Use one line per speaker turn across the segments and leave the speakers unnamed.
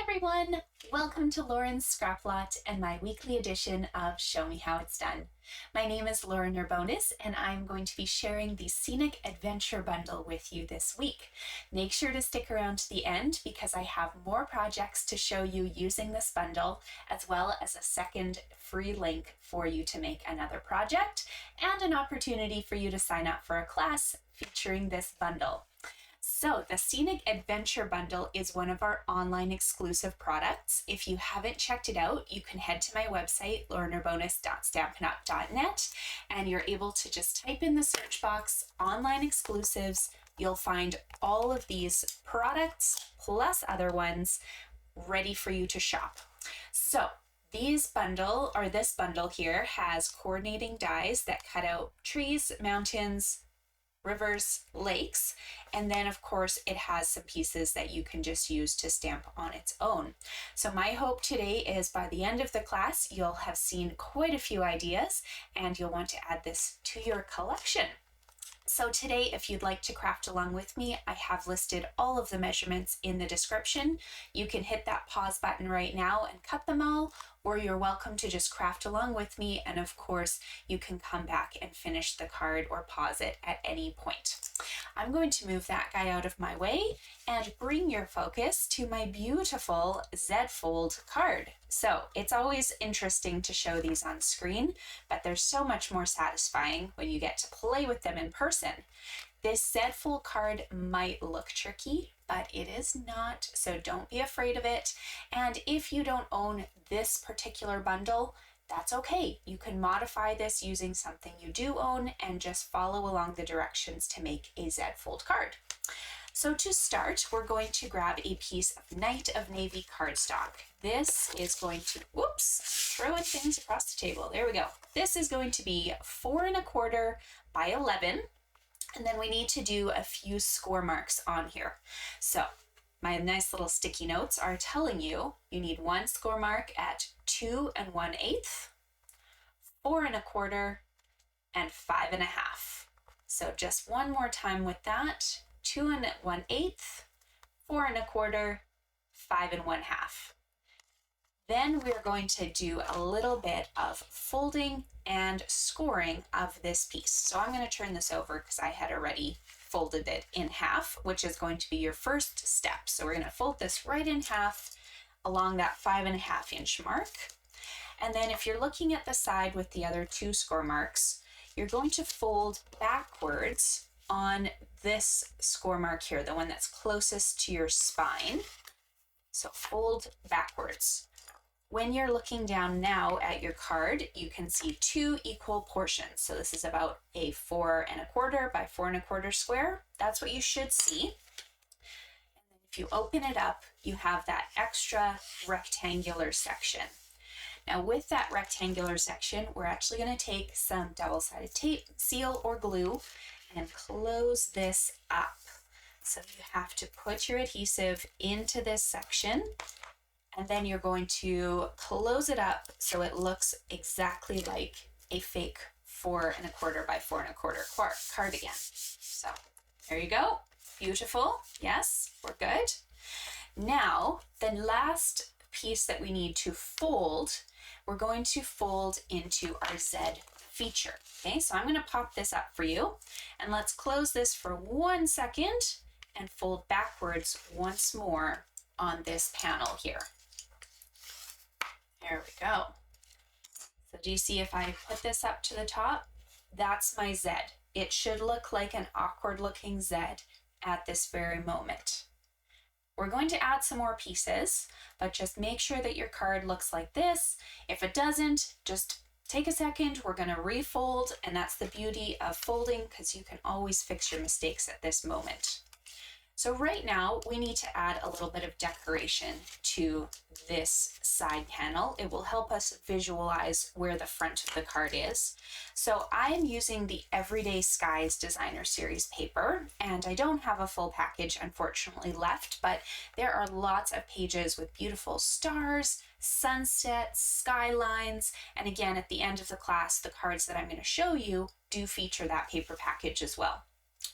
everyone! Welcome to Lauren's Scrap Lot and my weekly edition of Show Me How It's Done. My name is Lauren Urbonis and I'm going to be sharing the Scenic Adventure bundle with you this week. Make sure to stick around to the end because I have more projects to show you using this bundle, as well as a second free link for you to make another project and an opportunity for you to sign up for a class featuring this bundle. So the Scenic Adventure Bundle is one of our online exclusive products. If you haven't checked it out, you can head to my website, laurenurbonis.stampinup.net, and you're able to just type in the search box, online exclusives. You'll find all of these products, plus other ones, ready for you to shop. So this bundle here has coordinating dies that cut out trees, mountains, rivers, lakes, and then of course it has some pieces that you can just use to stamp on its own. So my hope today is by the end of the class you'll have seen quite a few ideas and you'll want to add this to your collection. So today, if you'd like to craft along with me, I have listed all of the measurements in the description. You can hit that pause button right now and cut them all, or you're welcome to just craft along with me, and of course you can come back and finish the card or pause it at any point. I'm going to move that guy out of my way and bring your focus to my beautiful Z-fold card. So it's always interesting to show these on screen, but they're so much more satisfying when you get to play with them in person. This Z-fold card might look tricky, but it is not, so don't be afraid of it. And if you don't own this particular bundle, that's okay. You can modify this using something you do own and just follow along the directions to make a Z-fold card. So to start, we're going to grab a piece of Night of Navy cardstock. This is going to, throwing things across the table. There we go. This is going to be 4 1/4 by 11. And then we need to do a few score marks on here. So my nice little sticky notes are telling you you need one score mark at 2 1/8, 4 1/4, and 5 1/2. So just one more time with that. 2 1/8, 4 1/4, 5 1/2. Then we're going to do a little bit of folding and scoring of this piece. So I'm going to turn this over because I had already folded it in half, which is going to be your first step. So we're going to fold this right in half along that 5 1/2 inch mark. And then if you're looking at the side with the other 2 score marks, you're going to fold backwards on this score mark here, the one that's closest to your spine. So fold backwards. When you're looking down now at your card, you can see 2 equal portions. So this is about a 4 1/4 by 4 1/4 square. That's what you should see. And then if you open it up, you have that extra rectangular section. Now with that rectangular section, we're actually going to take some double-sided tape, seal, or glue and close this up. So you have to put your adhesive into this section, and then you're going to close it up so it looks exactly like a fake 4 1/4 by 4 1/4 cardigan. So there you go. Beautiful. Yes, we're good. Now, the last piece that we need to fold, we're going to fold into our Z feature. Okay, so I'm going to pop this up for you, and let's close this for 1 second and fold backwards once more on this panel here. There we go. So do you see if I put this up to the top? That's my Z. It should look like an awkward looking Z at this very moment. We're going to add some more pieces, but just make sure that your card looks like this. If it doesn't, just take a second. We're going to refold, and that's the beauty of folding because you can always fix your mistakes at this moment. So right now we need to add a little bit of decoration to this side panel. It will help us visualize where the front of the card is. So I am using the Everyday Skies Designer Series paper, and I don't have a full package unfortunately left, but there are lots of pages with beautiful stars, sunsets, skylines, and again at the end of the class the cards that I'm going to show you do feature that paper package as well.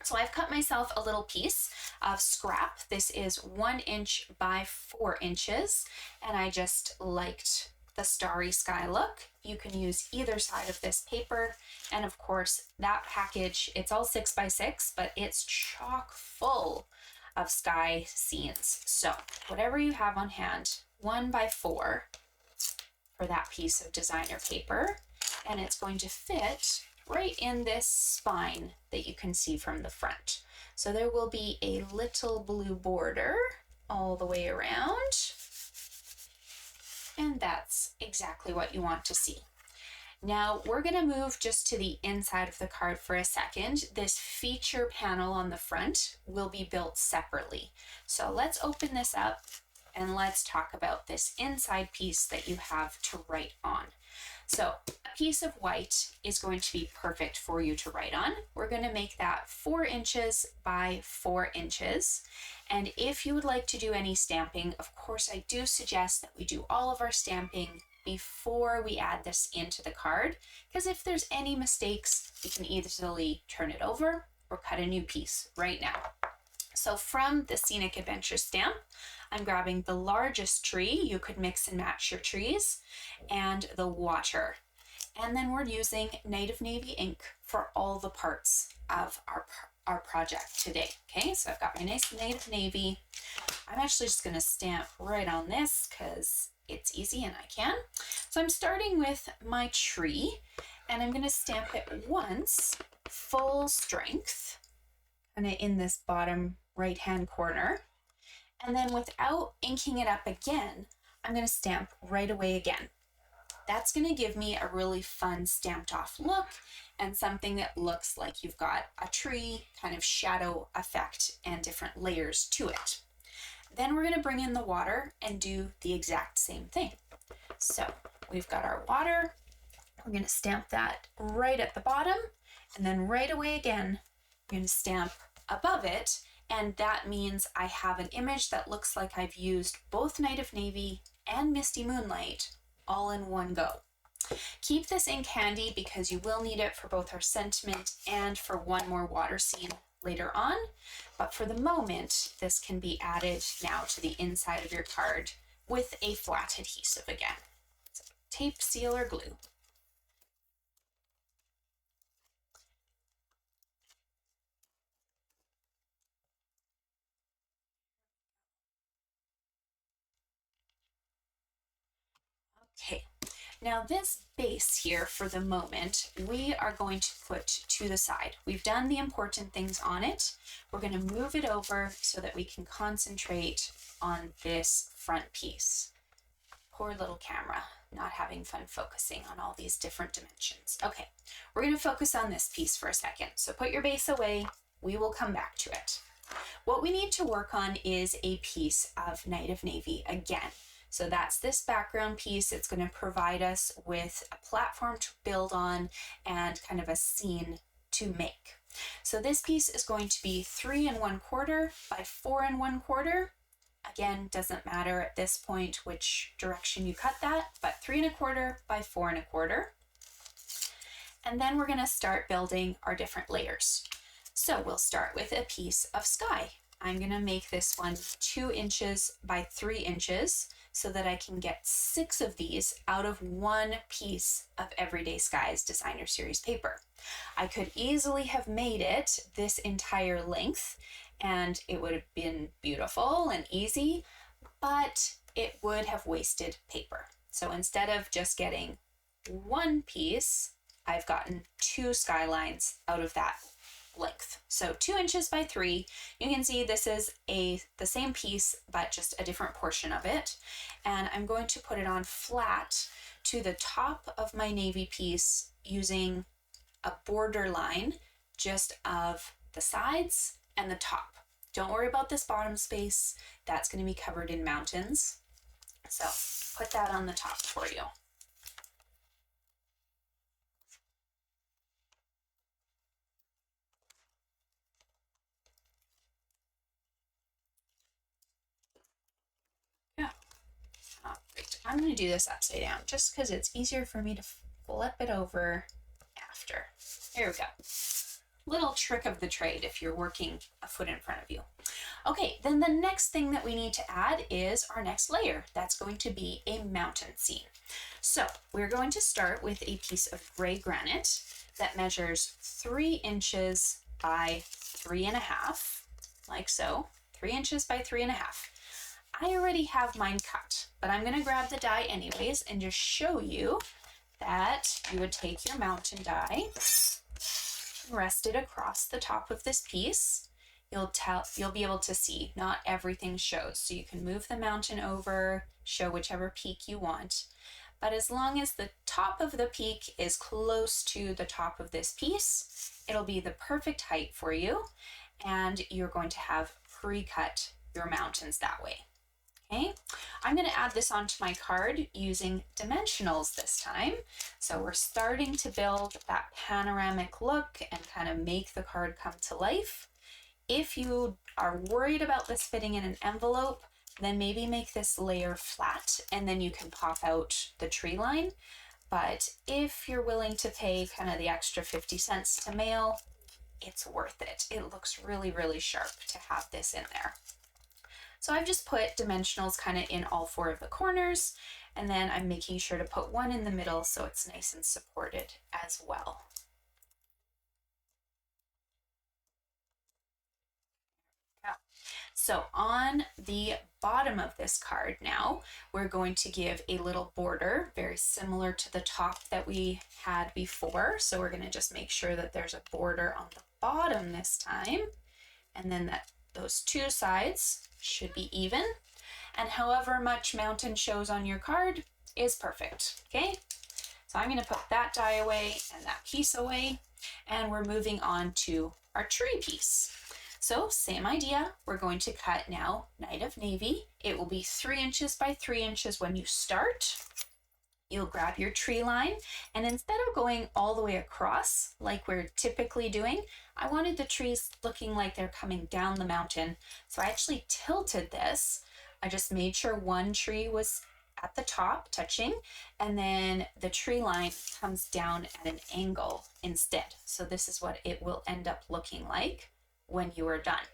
So I've cut myself a little piece of scrap. This is 1 inch by 4 inches, and I just liked the starry sky look. You can use either side of this paper, and of course that package, it's all 6 by 6, but it's chock full of sky scenes. So whatever you have on hand, 1 by 4 for that piece of designer paper, and it's going to fit right in this spine that you can see from the front. So there will be a little blue border all the way around, and that's exactly what you want to see. Now we're going to move just to the inside of the card for a second. This feature panel on the front will be built separately. So let's open this up and let's talk about this inside piece that you have to write on. So a piece of white is going to be perfect for you to write on. We're going to make that 4 inches by 4 inches. And if you would like to do any stamping, of course, I do suggest that we do all of our stamping before we add this into the card, because if there's any mistakes, you can easily turn it over or cut a new piece right now. So from the Scenic Adventure stamp, I'm grabbing the largest tree. You could mix and match your trees, and the water. And then we're using Night of Navy ink for all the parts of our project today. Okay, so I've got my nice Night of Navy. I'm actually just gonna stamp right on this because it's easy and I can. So I'm starting with my tree, and I'm gonna stamp it once, full strength, kind of in this bottom right-hand corner. And then without inking it up again, I'm going to stamp right away again. That's going to give me a really fun stamped off look and something that looks like you've got a tree, kind of shadow effect and different layers to it. Then we're going to bring in the water and do the exact same thing. So we've got our water. We're going to stamp that right at the bottom, and then right away again, we're going to stamp above it. And that means I have an image that looks like I've used both Night of Navy and Misty Moonlight all in one go. Keep this ink handy because you will need it for both our sentiment and for one more water scene later on. But for the moment, this can be added now to the inside of your card with a flat adhesive again. So tape, seal, or glue. Okay, now this base here for the moment, we are going to put to the side. We've done the important things on it. We're going to move it over so that we can concentrate on this front piece. Poor little camera, not having fun focusing on all these different dimensions. Okay, we're going to focus on this piece for a second. So put your base away. We will come back to it. What we need to work on is a piece of Night of Navy again. So that's this background piece. It's going to provide us with a platform to build on and kind of a scene to make. So this piece is going to be 3 1/4 by 4 1/4. Again, doesn't matter at this point which direction you cut that, but 3 1/4 by 4 1/4. And then we're going to start building our different layers. So we'll start with a piece of sky. I'm going to make this one 2 inches by 3 inches so that I can get 6 of these out of one piece of Everyday Skies Designer Series paper. I could easily have made it this entire length and it would have been beautiful and easy, but it would have wasted paper. So instead of just getting one piece, I've gotten 2 skylines out of that length. So 2 inches by 3, you can see this is the same piece, but just a different portion of it. And I'm going to put it on flat to the top of my navy piece using a border line just of the sides and the top. Don't worry about this bottom space. That's going to be covered in mountains. So put that on the top for you. Great. I'm going to do this upside down just because it's easier for me to flip it over after. Here we go. little trick of the trade if you're working a foot in front of you. Okay, then the next thing that we need to add is our next layer. That's going to be a mountain scene. So we're going to start with a piece of gray granite that measures 3 inches by 3.5, like so, 3 inches by 3.5. I already have mine cut, but I'm gonna grab the die anyways and just show you that you would take your mountain die, rest it across the top of this piece. You'll be able to see not everything shows, so you can move the mountain over, show whichever peak you want. But as long as the top of the peak is close to the top of this piece, it'll be the perfect height for you, and you're going to have pre-cut your mountains that way. Okay, I'm going to add this onto my card using dimensionals this time. So we're starting to build that panoramic look and kind of make the card come to life. If you are worried about this fitting in an envelope, then maybe make this layer flat and then you can pop out the tree line. But if you're willing to pay kind of the extra 50 cents to mail, it's worth it. It looks really, really sharp to have this in there. So I've just put dimensionals kind of in all 4 of the corners, and then I'm making sure to put one in the middle so it's nice and supported as well. So on the bottom of this card now, we're going to give a little border very similar to the top that we had before. So we're going to just make sure that there's a border on the bottom this time, and then that those 2 sides should be even. And however much mountain shows on your card is perfect, okay? So I'm going to put that die away and that piece away, and we're moving on to our tree piece. So same idea, we're going to cut now Night of Navy. It will be 3 inches by 3 inches when you start. You'll grab your tree line, and instead of going all the way across like we're typically doing, I wanted the trees looking like they're coming down the mountain. So I actually tilted this. I just made sure one tree was at the top touching, and then the tree line comes down at an angle instead. So this is what it will end up looking like when you are done.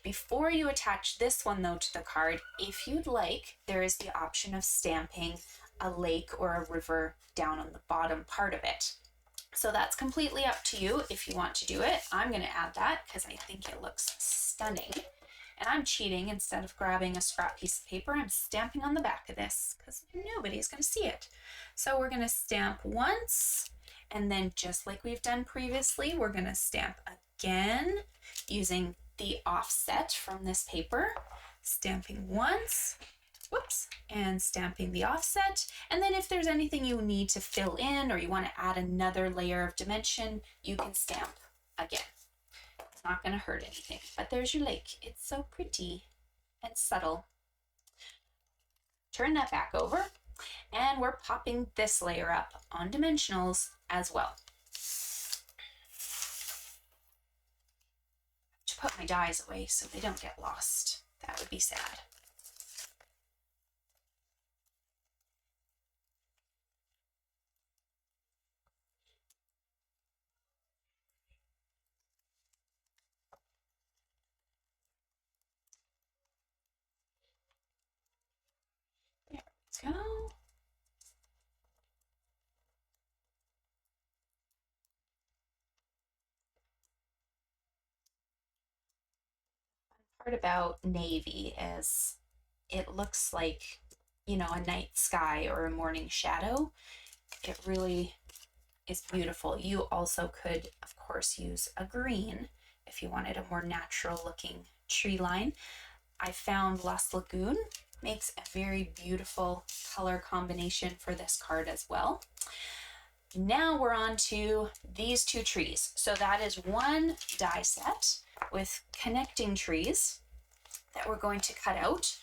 Before you attach this one though to the card, if you'd like, there is the option of stamping a lake or a river down on the bottom part of it. So that's completely up to you if you want to do it. I'm going to add that because I think it looks stunning. And I'm cheating. Instead of grabbing a scrap piece of paper, I'm stamping on the back of this because nobody's going to see it. So we're going to stamp once, and then just like we've done previously, we're going to stamp again using the offset from this paper, stamping once, whoops, and stamping the offset. And then if there's anything you need to fill in or you want to add another layer of dimension, you can stamp again. It's not going to hurt anything, but there's your lake. It's so pretty and subtle. Turn that back over, and we're popping this layer up on dimensionals as well. To put my dies away so they don't get lost. That would be sad. There we go. Part about navy is it looks like, you know, a night sky or a morning shadow. It really is beautiful. You also could, of course, use a green if you wanted a more natural looking tree line. I found Lost Lagoon makes a very beautiful color combination for this card as well. Now we're on to these 2 trees. So that is one die set with connecting trees that we're going to cut out.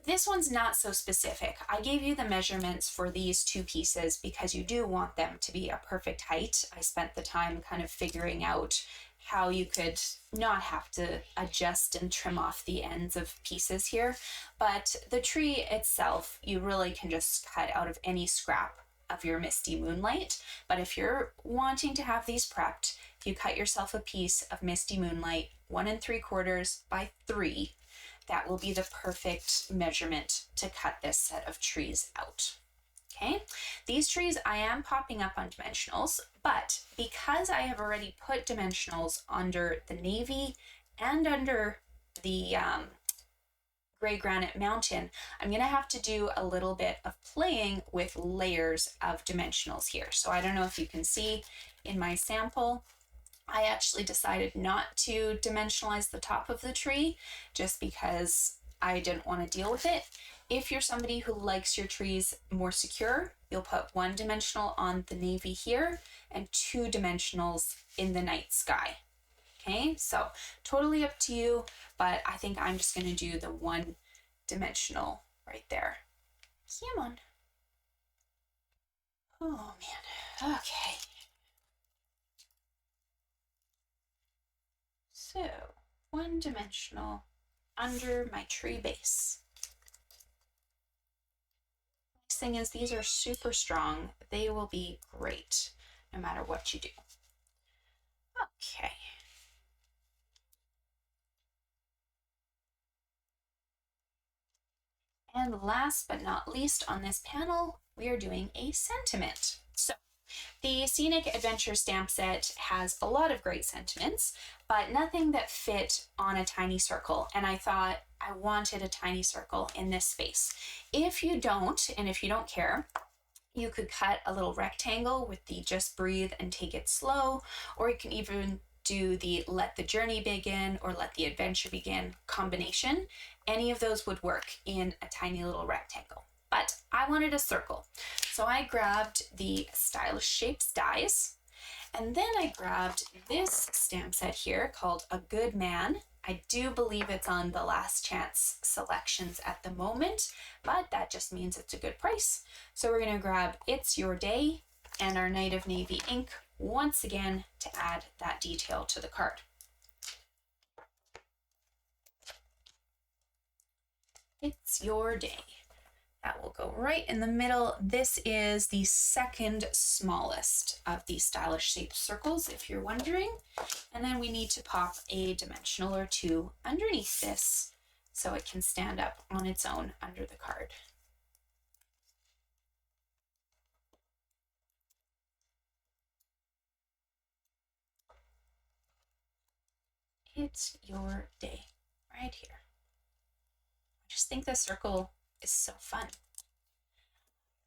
This one's not so specific. I gave you the measurements for these 2 pieces because you do want them to be a perfect height. I spent the time kind of figuring out how you could not have to adjust and trim off the ends of pieces here. But the tree itself, you really can just cut out of any scrap of your misty moonlight. But if you're wanting to have these prepped, if you cut yourself a piece of misty moonlight 1 3/4 by 3, that will be the perfect measurement to cut this set of trees out. Okay, these trees I am popping up on dimensionals, but because I have already put dimensionals under the navy and under the gray granite mountain, I'm gonna have to do a little bit of playing with layers of dimensionals here. So I don't know if you can see in my sample, I actually decided not to dimensionalize the top of the tree just because I didn't want to deal with it. If you're somebody who likes your trees more secure, you'll put 1 dimensional on the navy here and 2 dimensionals in the night sky. Okay, so totally up to you, but I think I'm just going to do the 1 dimensional right there. Come on. Oh man, okay. So 1 dimensional under my tree base. Nice thing is these are super strong. They will be great no matter what you do. Okay. And last but not least on this panel, we are doing a sentiment. So the Scenic Adventure stamp set has a lot of great sentiments, but nothing that fit on a tiny circle. And I thought I wanted a tiny circle in this space. If you don't, and if you don't care, you could cut a little rectangle with the just breathe and take it slow, or you can even do the let the journey begin or let the adventure begin combination. Any of those would work in a tiny little rectangle. But I wanted a circle. So I grabbed the Stylish Shapes dies, and then I grabbed this stamp set here called A Good Man. I do believe it's on the last chance selections at the moment, but that just means it's a good price. So we're gonna grab It's Your Day and our Night of Navy ink once again to add that detail to the card. It's Your Day. That will go right in the middle. This is the second smallest of the Stylish Shape circles, if you're wondering. And then we need to pop a dimensional or 2 underneath this so it can stand up on its own under the card. It's Your Day, right here. I just think this circle is so fun.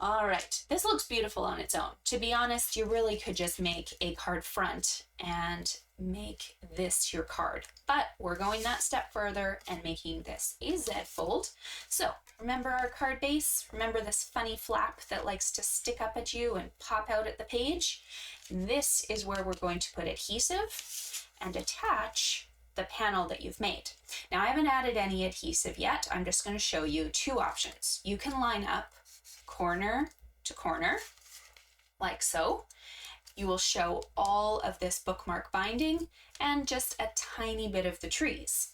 All right, this looks beautiful on its own. To be honest, you really could just make a card front and make this your card, but we're going that step further and making this a Z fold. So remember our card base? Remember this funny flap that likes to stick up at you and pop out at the page? This is where we're going to put adhesive and attach the panel that you've made. Now I haven't added any adhesive yet. I'm just going to show you 2 options. You can line up corner to corner like so. You will show all of this bookmark binding and just a tiny bit of the trees.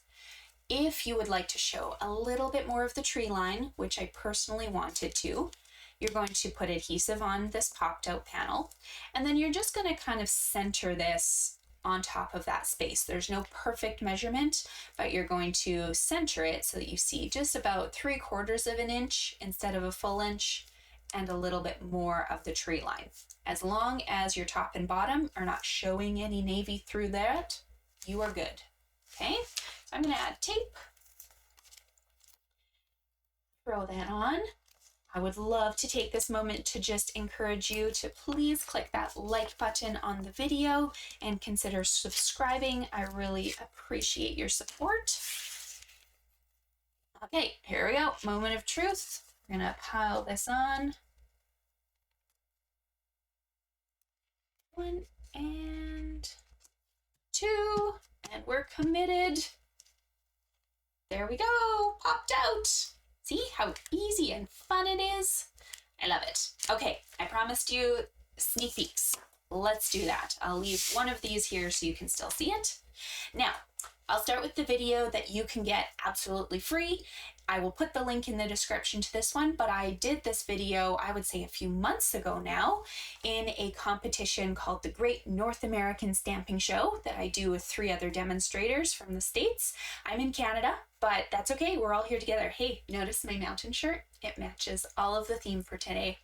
If you would like to show a little bit more of the tree line, which I personally wanted to, you're going to put adhesive on this popped out panel, and then you're just going to kind of center this on top of that space. There's no perfect measurement, but you're going to center it so that you see just about 3/4 of an inch instead of a full inch, and a little bit more of the tree line. As long as your top and bottom are not showing any navy through that, you are good. Okay, so I'm going to add tape. Throw that on. I would love to take this moment to just encourage you to please click that like button on the video and consider subscribing. I really appreciate your support. Okay, here we go. Moment of truth. We're gonna pile this on. 1 and 2, and we're committed. There we go, popped out. See how easy and fun it is? I love it. Okay, I promised you sneak peeks. Let's do that. I'll leave one of these here so you can still see it. Now, I'll start with the video that you can get absolutely free. I will put the link in the description to this one, but I did this video, I would say a few months ago now, in a competition called the Great North American Stamping Show that I do with 3 other demonstrators from the States. I'm in Canada, but that's okay, we're all here together. Hey, notice my mountain shirt? It matches all of the theme for today.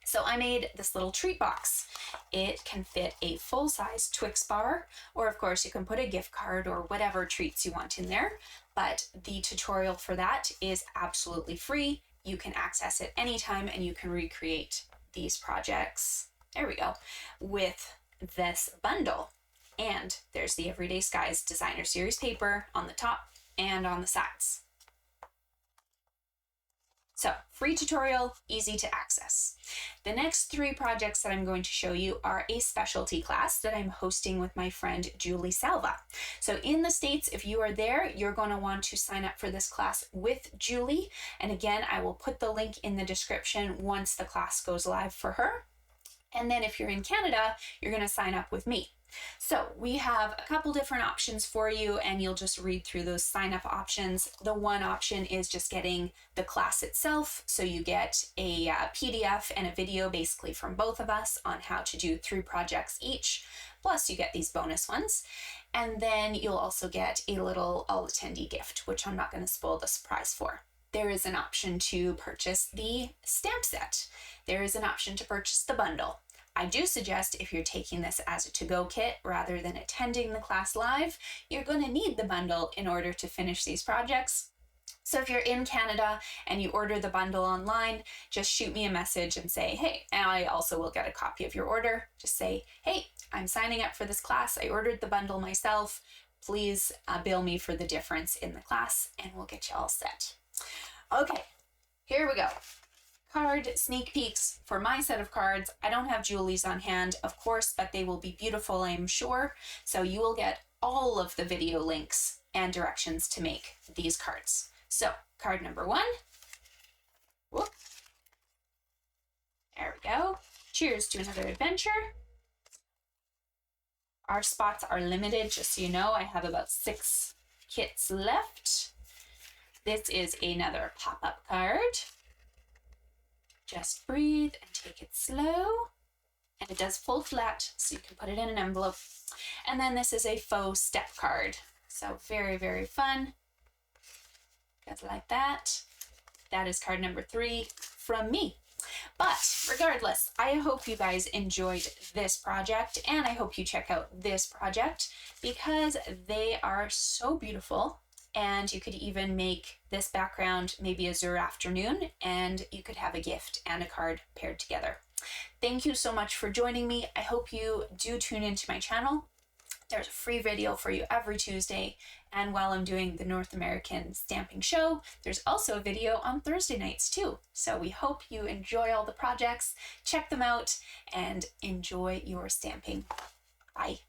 So I made this little treat box. It can fit a full-size Twix bar, or of course you can put a gift card or whatever treats you want in there. But the tutorial for that is absolutely free. You can access it anytime and you can recreate these projects, there we go, with this bundle. And there's the Everyday Skies Designer Series paper on the top and on the sides. So, free tutorial, easy to access. The next 3 projects that I'm going to show you are a specialty class that I'm hosting with my friend Julie Salva. So in the States, if you are there, you're going to want to sign up for this class with Julie. And again, I will put the link in the description once the class goes live for her. And then if you're in Canada, you're going to sign up with me. So we have a couple different options for you, and you'll just read through those sign up options. The one option is just getting the class itself. So you get a PDF and a video basically from both of us on how to do 3 projects each. Plus you get these bonus ones. And then you'll also get a little all attendee gift, which I'm not going to spoil the surprise for. There is an option to purchase the stamp set. There is an option to purchase the bundle. I do suggest if you're taking this as a to-go kit rather than attending the class live, you're going to need the bundle in order to finish these projects. So if you're in Canada and you order the bundle online, just shoot me a message and say, hey, and I also will get a copy of your order. Just say, hey, I'm signing up for this class. I ordered the bundle myself. Please bill me for the difference in the class and we'll get you all set. Okay, here we go. Card sneak peeks for my set of cards. I don't have Julie's on hand, of course, but they will be beautiful, I'm sure. So you will get all of the video links and directions to make these cards. So card number 1. Whoop. There we go. Cheers to another adventure. Our spots are limited, just so you know. I have about 6 kits left. This is another pop-up card. Just breathe and take it slow. And it does full flat, so you can put it in an envelope. And then this is a faux step card. So very, very fun. Goes like that. That is card number 3 from me. But regardless, I hope you guys enjoyed this project, and I hope you check out this project because they are so beautiful. And you could even make this background maybe azure afternoon, and you could have a gift and a card paired together. Thank you so much for joining me. I hope you do tune into my channel. There's a free video for you every Tuesday. And while I'm doing the North American Stamping Show, there's also a video on Thursday nights too. So we hope you enjoy all the projects, check them out, and enjoy your stamping. Bye.